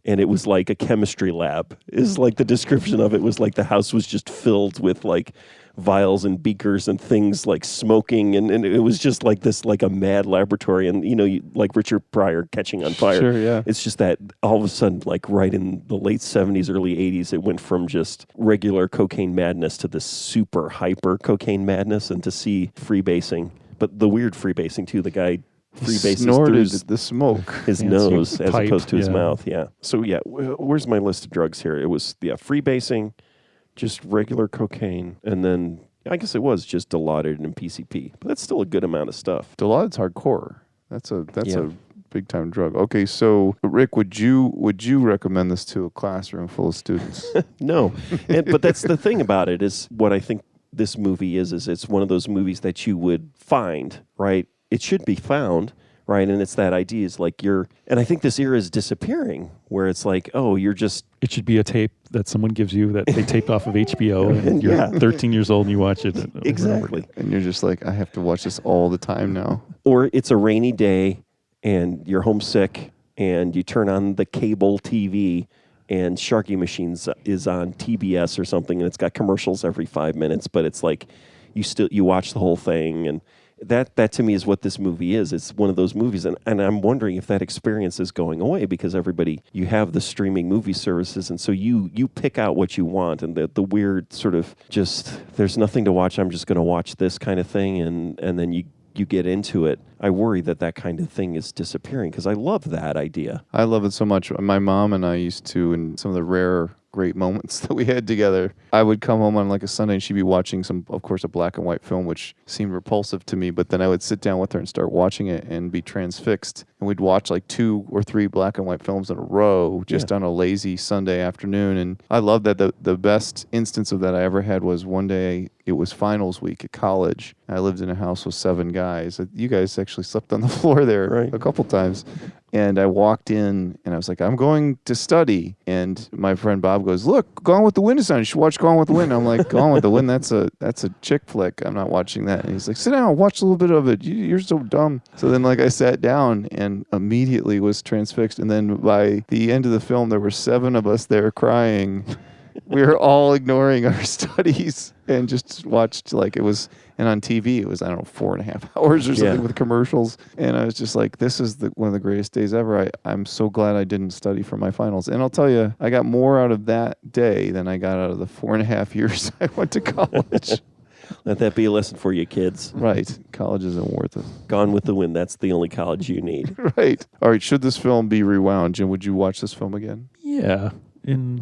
and it was like a chemistry lab. Is like the description of it was like the house was just filled with like vials and beakers and things like smoking, and it was just like this, like a mad laboratory, and like Richard Pryor Catching on Fire. Sure, yeah. It's just that all of a sudden, like right in the late 70s, early 80s, it went from just regular cocaine madness to this super hyper cocaine madness, and to see freebasing, but the weird freebasing too, the guy freebases Snorted through the smoke. his nose as pipe, opposed to his yeah. mouth. Yeah. So yeah, where's my list of drugs here? It was freebasing, just regular cocaine, and then I guess it was just Dilaudid and PCP. But that's still a good amount of stuff. Dilaudid's hardcore. That's Yeah. a big time drug. Okay, so Rick, would you recommend this to a classroom full of students? No, but that's the thing about it, is what I think this movie is it's one of those movies that you would find, right? It should be found, right? And it's that idea is like and I think this era is disappearing, where it's like, oh, you're just, It should be a tape that someone gives you that they taped off of HBO, and you're Yeah. 13 years old and you watch it. exactly. And you're just like, I have to watch this all the time now. Or it's a rainy day and you're homesick and you turn on the cable TV and Sharky Machines is on TBS or something, and it's got commercials every 5 minutes, but it's like you watch the whole thing, and that to me is what this movie is. It's one of those movies, and I'm wondering if that experience is going away, because you have the streaming movie services, and so you pick out what you want, and the weird sort of just, there's nothing to watch, I'm just going to watch this kind of thing, and then you get into it. I worry that kind of thing is disappearing, because I love that idea. I love it so much. My mom and I used to, in some of the rare great moments that we had together, I would come home on like a Sunday and she'd be watching of course, a black and white film, which seemed repulsive to me, but then I would sit down with her and start watching it and be transfixed. And we'd watch like 2 or 3 black and white films in a row just on a lazy Sunday afternoon. And I love that. The best instance of that I ever had was one day, it was finals week at college. I lived in a house with 7 guys. You guys actually slept on the floor there a couple times. And I walked in and I was like, I'm going to study. And my friend Bob goes, look, Gone with the Wind is on. You should watch Gone with the Wind. I'm like, Gone with the Wind, that's a chick flick. I'm not watching that. And he's like, sit down, watch a little bit of it. You're so dumb. So then like I sat down and immediately was transfixed. And then by the end of the film, there were 7 of us there crying. We were all ignoring our studies and just watched, like, it was, and on TV it was, I don't know, 4.5 hours or something with commercials. And I was just like, this is one of the greatest days ever. I'm so glad I didn't study for my finals. And I'll tell you, I got more out of that day than I got out of the 4.5 years I went to college. Let that be a lesson for you, kids. Right. College isn't worth it. Gone with the Wind, that's the only college you need. Right. All right. Should this film be rewound, Jim, would you watch this film again? Yeah, in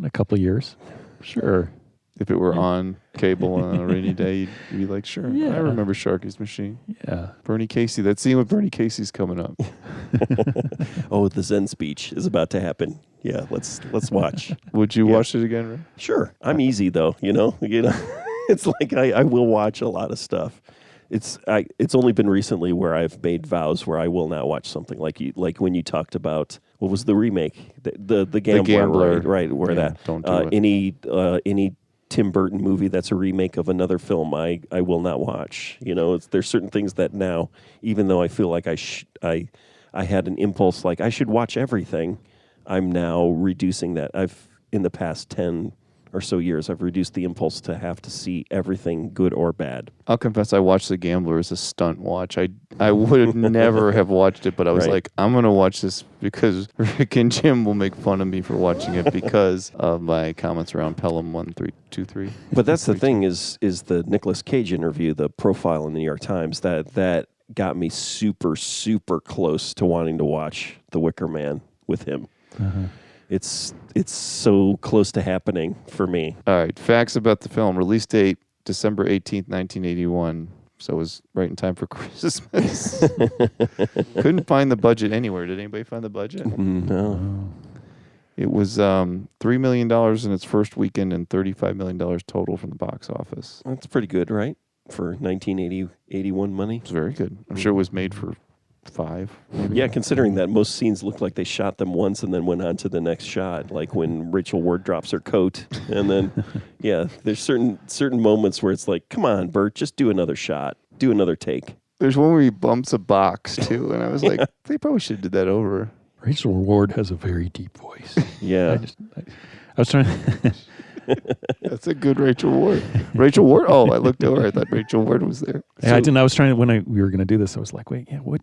a couple of years. Sure. If it were on cable on a rainy day, you'd be like, sure. Yeah. I remember Sharky's Machine. Yeah. Bernie Casey. That scene with Bernie Casey's coming up. Oh, the Zen speech is about to happen. Yeah, let's watch. Would you watch it again, Ray? Sure. I'm easy though, you know. It's like I will watch a lot of stuff. It's only been recently where I've made vows where I will not watch something like when you talked about, what was the remake? The Gambler, right? Where don't do it. Any Tim Burton movie that's a remake of another film, I will not watch. You know, there's certain things that now, even though I feel like I had an impulse like I should watch everything, I'm now reducing that. In the past 10 or so years, I've reduced the impulse to have to see everything, good or bad. I'll confess, I watched The Gambler as a stunt watch. I would never have watched it, but I was like, I'm going to watch this because Rick and Jim will make fun of me for watching it because of my comments around Pelham 1323. But that's the thing is the Nicolas Cage interview, the profile in the New York Times, that got me super, super close to wanting to watch The Wicker Man with him. Uh-huh. It's so close to happening for me. All right, facts about the film. Release date, December 18th, 1981. So it was right in time for Christmas. Couldn't find the budget anywhere. Did anybody find the budget? No. It was $3 million in its first weekend and $35 million total from the box office. That's pretty good, right? for 1981 money. It's very good. I'm sure it was made for 5. Maybe. Yeah, considering that most scenes look like they shot them once and then went on to the next shot, like when Rachel Ward drops her coat, and then there's certain moments where it's like, come on, Bert, just do another shot, do another take. There's one where he bumps a box too, and I was like, they probably should have did that over. Rachel Ward has a very deep voice. Yeah, I was trying to... That's a good Rachel Ward. Rachel Ward? Oh, I looked over. I thought Rachel Ward was there. Yeah, I didn't. I was trying to, when we were going to do this, I was like, wait, what?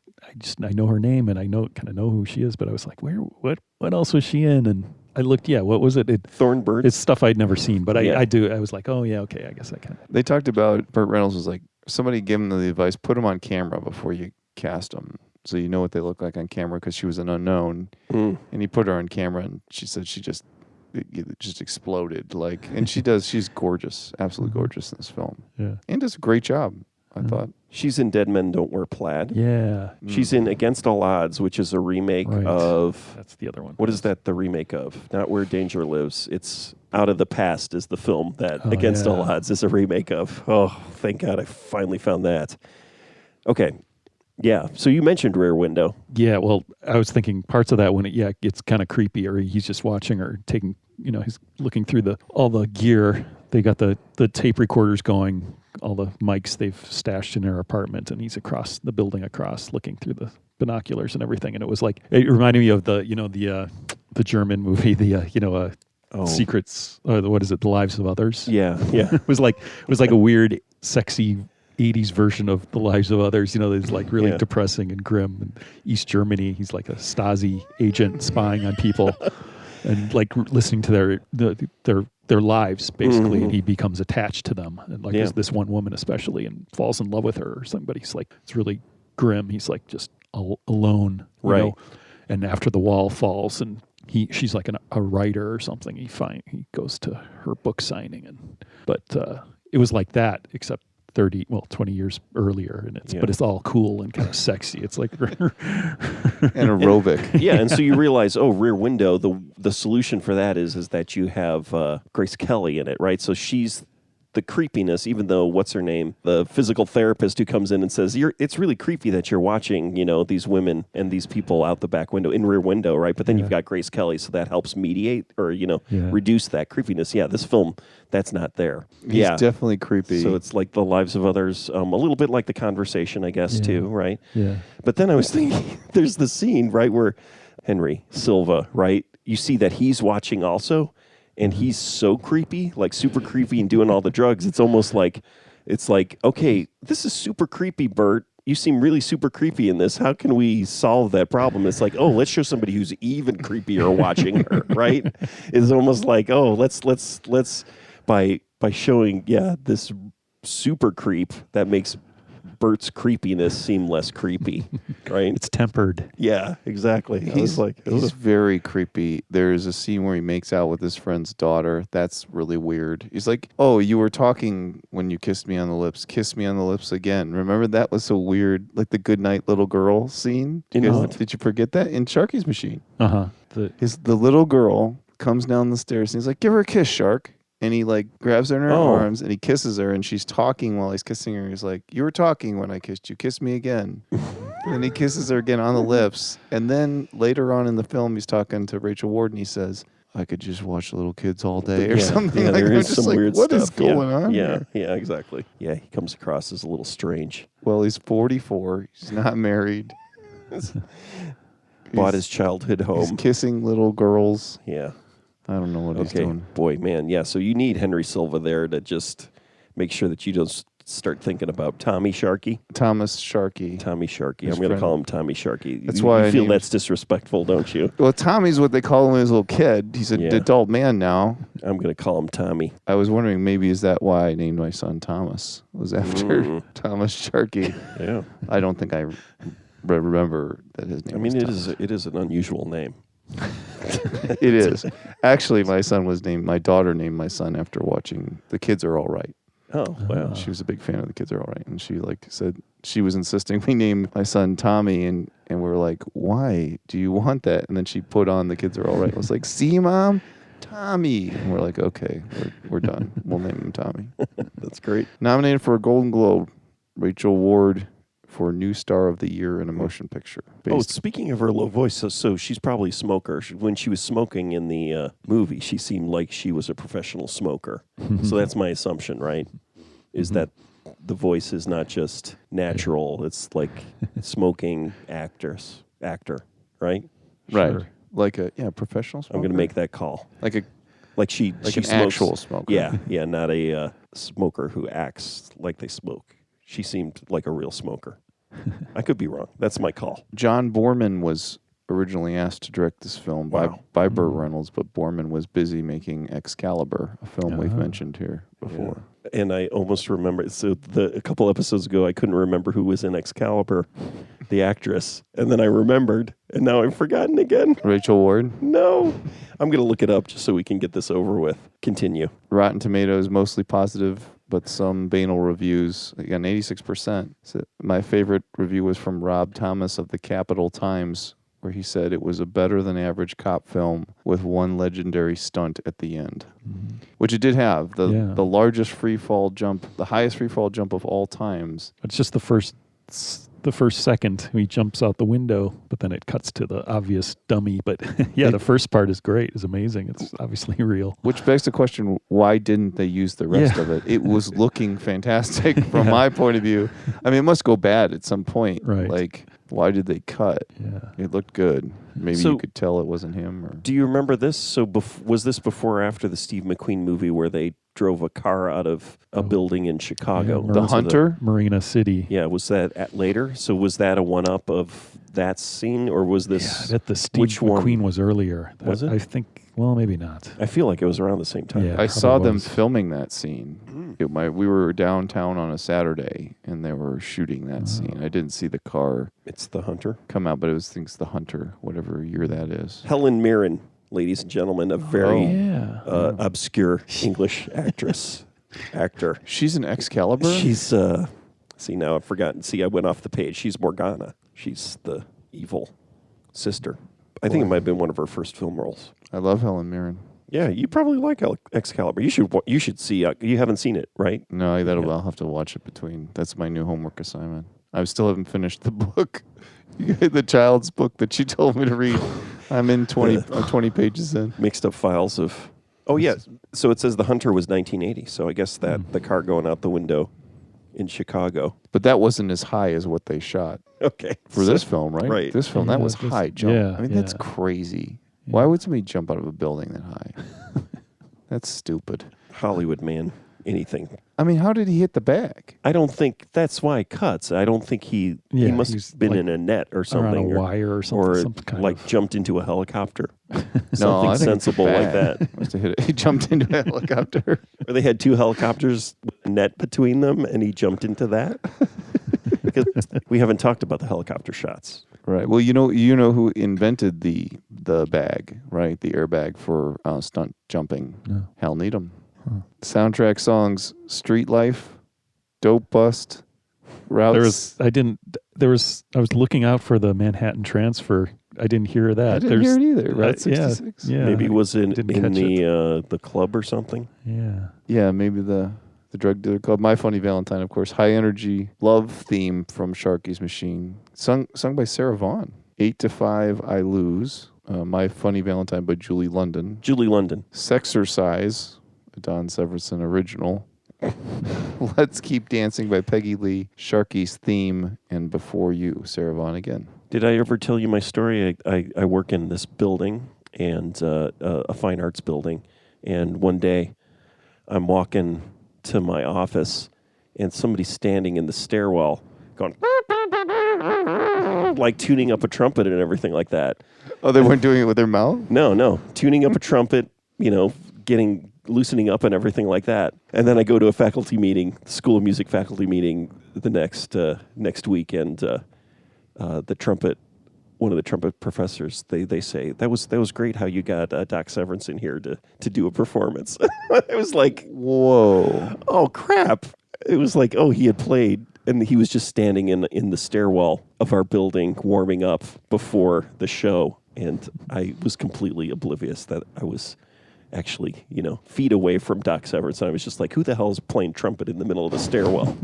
I know her name and I kind of know who she is, but I was like, what else was she in? And I looked, what was it? Thornbird. It's stuff I'd never seen, but Yeah. I was like, oh yeah, okay, I guess I can. They talked about, Burt Reynolds was like, somebody gave him the advice, put them on camera before you cast them, so you know what they look like on camera, because she was an unknown. And he put her on camera, and she said it just exploded. And she's gorgeous, absolutely gorgeous in this film. Yeah. And does a great job, I thought. She's in Dead Men Don't Wear Plaid. Yeah. She's in Against All Odds, which is a remake of... That's the other one. What is that the remake of? Not Where Danger Lives. It's Out of the Past is the film that Against All Odds is a remake of. Oh, thank God I finally found that. Okay. Yeah. So you mentioned Rear Window. Yeah, well, I was thinking parts of that when it gets kind of creepy, or he's just watching or taking, he's looking through all the gear. They got the tape recorders going, all the mics they've stashed in their apartment, and he's across the building looking through the binoculars and everything. And it was like, it reminded me of the German movie, Secrets, what is it, The Lives of Others? Yeah, yeah. It was like a weird, sexy 80s version of The Lives of Others, it's like really depressing and grim. And East Germany, he's like a Stasi agent spying on people and like listening to their lives basically, and he becomes attached to them, and like this one woman especially, and falls in love with her or somebody. He's like, it's really grim. He's like just alone, you know? And after the wall falls, and she's like a writer or something, he goes to her book signing, but it was like that, except 20 years earlier, and but it's all cool and kind of sexy. It's like and aerobic. Yeah, and so you realize, Rear Window, the solution for that is that you have Grace Kelly in it, right? So she's the creepiness, even though, what's her name, the physical therapist who comes in and says, it's really creepy that you're watching, these women and these people out the back window, in Rear Window, right? But then you've got Grace Kelly, so that helps mediate or, reduce that creepiness. Yeah, this film, that's not there. He's definitely creepy. So it's like The Lives of Others, a little bit like The Conversation, I guess, too, right? Yeah. But then I was thinking, there's the scene, right, where Henry Silva, right, you see that he's watching also, and he's so creepy, like super creepy and doing all the drugs. It's almost like, okay, this is super creepy, Bert. You seem really super creepy in this. How can we solve that problem? It's like, let's show somebody who's even creepier watching her, right? It's almost like, let's by showing, this super creep that makes Bert's creepiness seem less creepy, right? It's tempered. Yeah, exactly. He's very creepy. There's a scene where he makes out with his friend's daughter. That's really weird. He's like, you were talking when you kissed me on the lips. Kiss me on the lips again. Remember that was so weird, like the goodnight little girl scene? Did you forget that? In Sharky's Machine. Uh-huh. The little girl comes down the stairs and he's like, give her a kiss, Shark. And he like grabs her in her arms and he kisses her, and she's talking while he's kissing her. He's like, you were talking when I kissed you. Kiss me again. And then he kisses her again on the lips. And then later on in the film, he's talking to Rachel Ward and he says, I could just watch little kids all day or something. Yeah, like there that. is some weird what stuff. Is going on Yeah, here? yeah, exactly. Yeah, he comes across as a little strange. Well, he's 44. He's not married. Bought his childhood home. He's kissing little girls. Yeah. I don't know what he's doing. Boy, man. Yeah, so you need Henry Silva there to just make sure that you don't start thinking about Tommy Sharky. Thomas Sharky. Tommy Sharky. His I'm going to friend. call him Tommy Sharky. That's you, why you I feel named- that's disrespectful, don't you? Well, Tommy's what they call him as a little kid. He's an adult man now. I'm going to call him Tommy. I was wondering, maybe is that why I named my son Thomas? Was after Thomas Sharky. Yeah. I don't think I remember that his name was Thomas. It is an unusual name. It is. Actually, my daughter named my son after watching The Kids Are All Right. Oh, wow. She was a big fan of The Kids Are All Right. And she said she was insisting we name my son Tommy, and we were like, why do you want that? And then she put on The Kids Are All Right. I was like, see, Mom? Tommy. And we're like, okay, we're done. We'll name him Tommy. That's great. Nominated for a Golden Globe, Rachel Ward for New Star of the Year in a Motion Picture. Oh, speaking of her low voice, so she's probably a smoker. When she was smoking in the movie, she seemed like she was a professional smoker. So that's my assumption, right? Is that the voice is not just natural; it's like smoking actor, right? Right. Sure. Like a professional smoker. I'm going to make that call. like she an smokes, actual smoker. Yeah, not a smoker who acts like they smoke. She seemed like a real smoker. I could be wrong. That's my call. John Boorman was originally asked to direct this film by Burt Reynolds, but Boorman was busy making Excalibur, a film we've mentioned here before. Yeah. And I almost remember, so a couple episodes ago, I couldn't remember who was in Excalibur, the actress. And then I remembered, and now I've forgotten again. Rachel Ward. No. I'm going to look it up just so we can get this over with. Continue. Rotten Tomatoes, mostly positive, but some banal reviews. Again, 86%. So my favorite review was from Rob Thomas of the Capital Times, where he said it was a better than average cop film with one legendary stunt at the end, which it did have. The largest free fall jump, the highest free fall jump of all times. It's just the first second he jumps out the window, but then it cuts to the obvious dummy. But the first part is great. It's amazing. It's obviously real. Which begs the question, why didn't they use the rest of it? It was looking fantastic from my point of view. I mean, it must go bad at some point. Right. Like, why did they cut? Yeah. It looked good. Maybe you could tell it wasn't him. Or do you remember this? So was this before or after the Steve McQueen movie where they drove a car out of a building in Chicago? Yeah, The Hunter? Marina City. Yeah, was that later? So was that a one-up of that scene, or was this... that the Steve which McQueen one? was earlier. Was it? I think, well, maybe not. I feel like it was around the same time. Yeah. I saw them was. filming that scene. We were downtown on a Saturday, and they were shooting that scene. I didn't see the car It's The Hunter. come out, but it was The Hunter, whatever year that is. Helen Mirren, ladies and gentlemen, a very obscure English actor. She's an Excalibur? She's, see, now I've forgotten. See, I went off the page. She's Morgana. She's the evil sister. I think it might have been one of her first film roles. I love Helen Mirren. Yeah, you probably like Excalibur. You should see. You haven't seen it, right? No, I'll have to watch it between. That's my new homework assignment. I still haven't finished the book, the child's book that she told me to read. I'm in 20 pages in. Mixed up files of. Oh yeah, so it says The Hunter was 1980. So I guess that the car going out the window in Chicago. But that wasn't as high as what they shot Okay, for this film, right? Right. This film, that was high jump. yeah, I mean, that's crazy. Why would somebody jump out of a building that high? That's stupid. Hollywood man, anything. I mean, how did he hit the bag? I don't think that's why it cuts. I don't think he must have been in a net or something, or on a wire or something, or some kind like of. jumped into a helicopter. No, Something I think it's a sensible like bag. that. Must have hit it. He jumped into a helicopter. Or they had two helicopters with a net between them, and he jumped into that. Because we haven't talked about the helicopter shots. Right. Well, you know who invented the bag, right? The airbag for stunt jumping. No. Hal Needham. Soundtrack songs: "Street Life," "Dope Bust," "Routes." I was looking out for the Manhattan Transfer. I didn't hear that. I didn't hear it either. Route 66. Yeah. Maybe it was in Didn't catch it. the club or something. Yeah. Yeah, maybe the Drug Dealer Club. My Funny Valentine, of course. High Energy Love theme from Sharky's Machine, sung by Sarah Vaughan. 8 to 5, I Lose. My Funny Valentine by Julie London. Julie London. Sexercise, a Don Severson original. Let's Keep Dancing by Peggy Lee. Sharky's Theme, and Before You, Sarah Vaughan again. Did I ever tell you my story? I work in this building, and a fine arts building, and one day I'm walking to my office, and somebody's standing in the stairwell going like tuning up a trumpet and everything like that. Oh, they weren't doing it with their mouth? No, tuning up a trumpet, loosening up and everything like that. And then I go to a faculty meeting, School of Music faculty meeting the next week, and one of the trumpet professors, they say, that was great how you got Doc Severance in here to do a performance. It was like, whoa. Oh, crap. It was like, he had played, and he was just standing in the stairwell of our building warming up before the show, and I was completely oblivious that I was actually, feet away from Doc Severinsen. I was just like, who the hell is playing trumpet in the middle of the stairwell?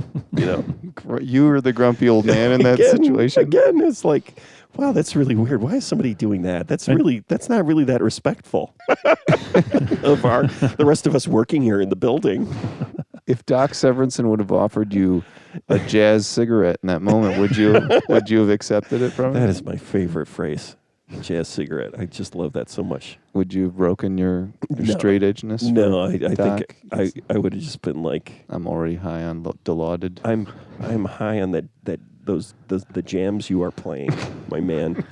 You were the grumpy old man in that situation. Again, it's like, wow, that's really weird. Why is somebody doing that? That's not really that respectful of the rest of us working here in the building. If Doc Severinsen would have offered you a jazz cigarette in that moment, would you have accepted it from him? That is my favorite phrase. Jazz cigarette. I just love that so much. Would you have broken your straight edgeness? No, I think I would have just been like, I'm already high on Dilaudid. I'm high on the jams you are playing, my man.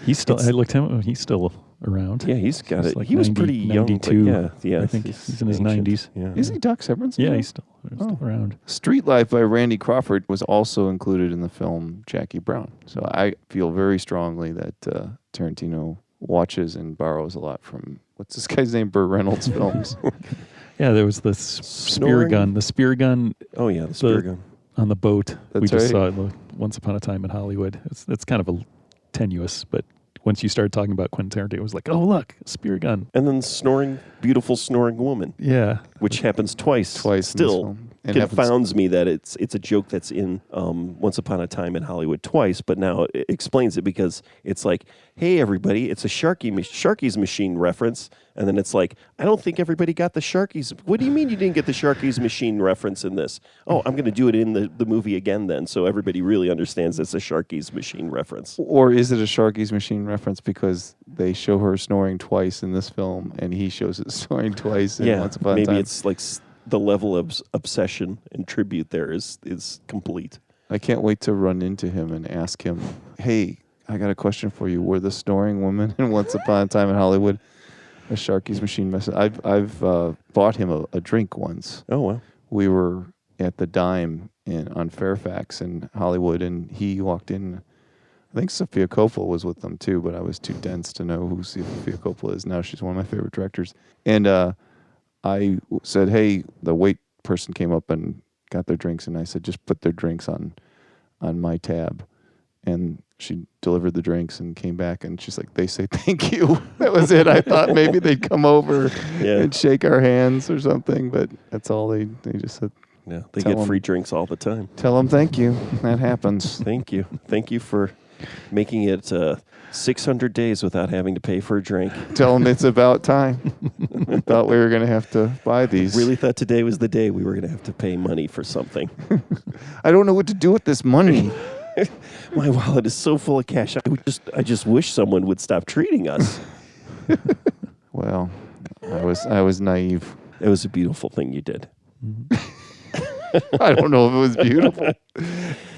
He's still. I looked him. He's still around. Yeah, he's got it. Like he was pretty young. 92. Yeah. I think he's in his 90s. Yeah. Is he Doc Severinsen? Yeah, he's still around. Street Life by Randy Crawford was also included in the film Jackie Brown. So I feel very strongly that Tarantino watches and borrows a lot from, what's this guy's name, Burt Reynolds films. Yeah, there was the spear gun. The spear gun. Oh, yeah, the spear gun. On the boat. That's we just right. saw it Once Upon a Time in Hollywood. It's kind of tenuous, but once you started talking about Quentin Tarantino, it was like, oh, look, a spear gun. And then beautiful snoring woman. Yeah. Which happens twice. Still. It confounds me that it's a joke that's in Once Upon a Time in Hollywood twice, but now it explains it because it's like, hey, everybody, it's a Sharky's Machine reference. And then it's like, I don't think everybody got the Sharky's. What do you mean you didn't get the Sharky's Machine reference in this? Oh, I'm going to do it in the movie again then, so everybody really understands it's a Sharky's Machine reference. Or is it a Sharky's Machine reference because they show her snoring twice in this film and he shows it snoring twice in Once Upon a Time? Maybe it's like the level of obsession and tribute there is complete. I can't wait to run into him and ask him, hey, I got a question for you. Were the snoring women in Once Upon a Time in Hollywood a Sharky's Machine message? I've bought him a drink once. Oh, wow. We were at the Dime on Fairfax in Hollywood, and he walked in. I think Sofia Coppola was with them too, but I was too dense to know who Sofia Coppola is. Now she's one of my favorite directors. And I said, hey, the wait person came up and got their drinks, and I said, just put their drinks on my tab. And she delivered the drinks and came back, and she's like, they say thank you. That was it. I thought maybe they'd come over and shake our hands or something, but that's all they just said. Yeah, they get free drinks all the time. Tell them thank you. That happens. Thank you. Thank you for making it 600 days without having to pay for a drink. Tell them it's about time. I thought we were going to have to buy these. Really thought today was the day we were going to have to pay money for something. I don't know what to do with this money. My wallet is so full of cash. I just wish someone would stop treating us. Well, I was naive. It was a beautiful thing you did. I don't know if it was beautiful.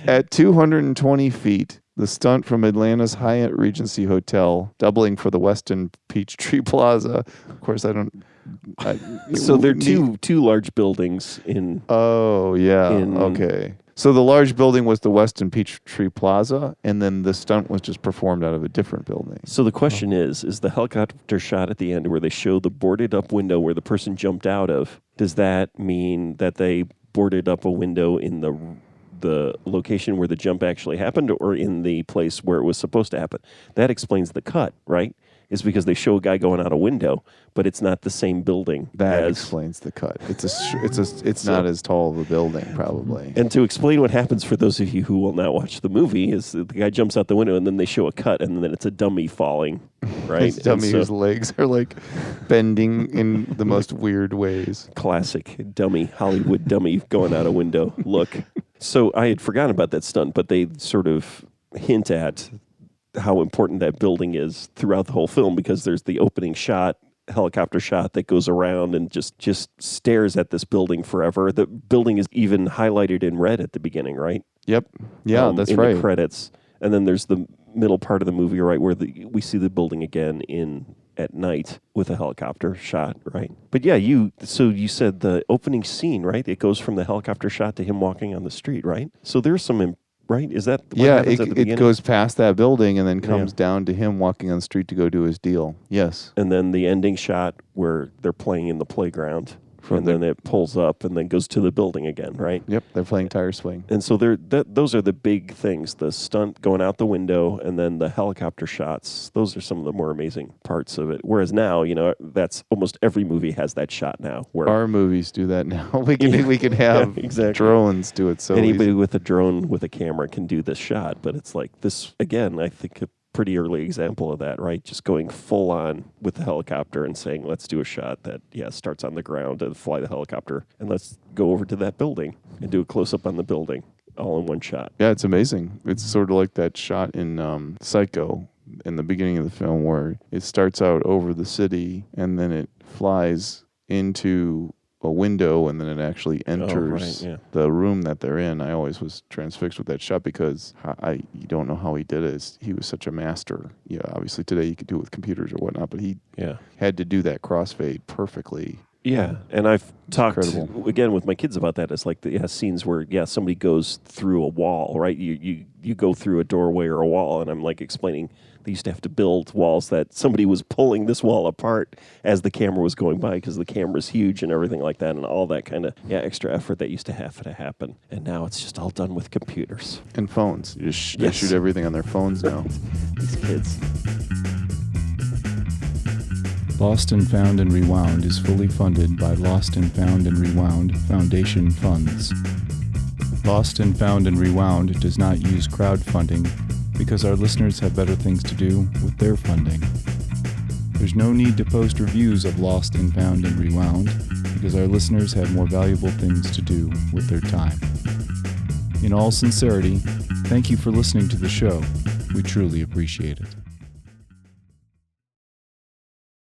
At 220 feet, the stunt from Atlanta's Hyatt Regency Hotel, doubling for the Westin Peachtree Plaza. Of course, so there are two large buildings in. Oh, yeah. Okay. So the large building was the Westin Peachtree Plaza, and then the stunt was just performed out of a different building. So the question is the helicopter shot at the end where they show the boarded up window where the person jumped out of, does that mean that they boarded up a window in the location where the jump actually happened or in the place where it was supposed to happen? That explains the cut, right? Is because they show a guy going out a window, but it's not the same building. That explains the cut. It's not as tall of a building, probably. And to explain what happens for those of you who will not watch the movie is the guy jumps out the window and then they show a cut and then it's a dummy falling, right? His dummy whose legs are like bending in the most weird ways. Classic dummy, Hollywood dummy going out a window look. So I had forgotten about that stunt, but they sort of hint at how important that building is throughout the whole film because there's the opening shot, helicopter shot that goes around and just stares at this building forever. The building is even highlighted in red at the beginning, right? Yep. Yeah, that's right. In the credits. And then there's the middle part of the movie, right, where we see the building again at night with a helicopter shot, right? But yeah, you said the opening scene, right? It goes from the helicopter shot to him walking on the street, right? So there's some right? Is that what happens at the beginning? It goes past that building and then comes down to him walking on the street to go do his deal. Yes. And then the ending shot where they're playing in the playground. and then it pulls up and then goes to the building again, right? Yep, they're playing tire swing. And so those are the big things, the stunt going out the window and then the helicopter shots. Those are some of the more amazing parts of it. Whereas now, that's almost every movie has that shot now. Where Our movies do that now. We can have exactly. drones do it so anybody easy. with a drone with a camera can do this shot, but it's like this, again, I think a pretty early example of that, right? Just going full on with the helicopter and saying, let's do a shot that, starts on the ground and fly the helicopter, and let's go over to that building and do a close-up on the building all in one shot. Yeah, it's amazing. It's sort of like that shot in Psycho in the beginning of the film where it starts out over the city and then it flies into a window and then it actually enters the room that they're in. I always was transfixed with that shot because you don't know how he did it. He was such a master. Yeah, obviously today you could do it with computers or whatnot, but he had to do that crossfade perfectly. Yeah, and I've talked incredible. again with my kids about that. It's like the scenes where somebody goes through a wall, right? You go through a doorway or a wall, and I'm like explaining they used to have to build walls that somebody was pulling this wall apart as the camera was going by because the camera's huge and everything like that, and all that kind of extra effort that used to have to happen. And now it's just all done with computers and phones. They shoot everything on their phones now. These kids. Lost and Found and Rewound is fully funded by Lost and Found and Rewound Foundation funds. Lost and Found and Rewound does not use crowdfunding because our listeners have better things to do with their funding. There's no need to post reviews of Lost and Found and Rewound because our listeners have more valuable things to do with their time. In all sincerity, thank you for listening to the show. We truly appreciate it.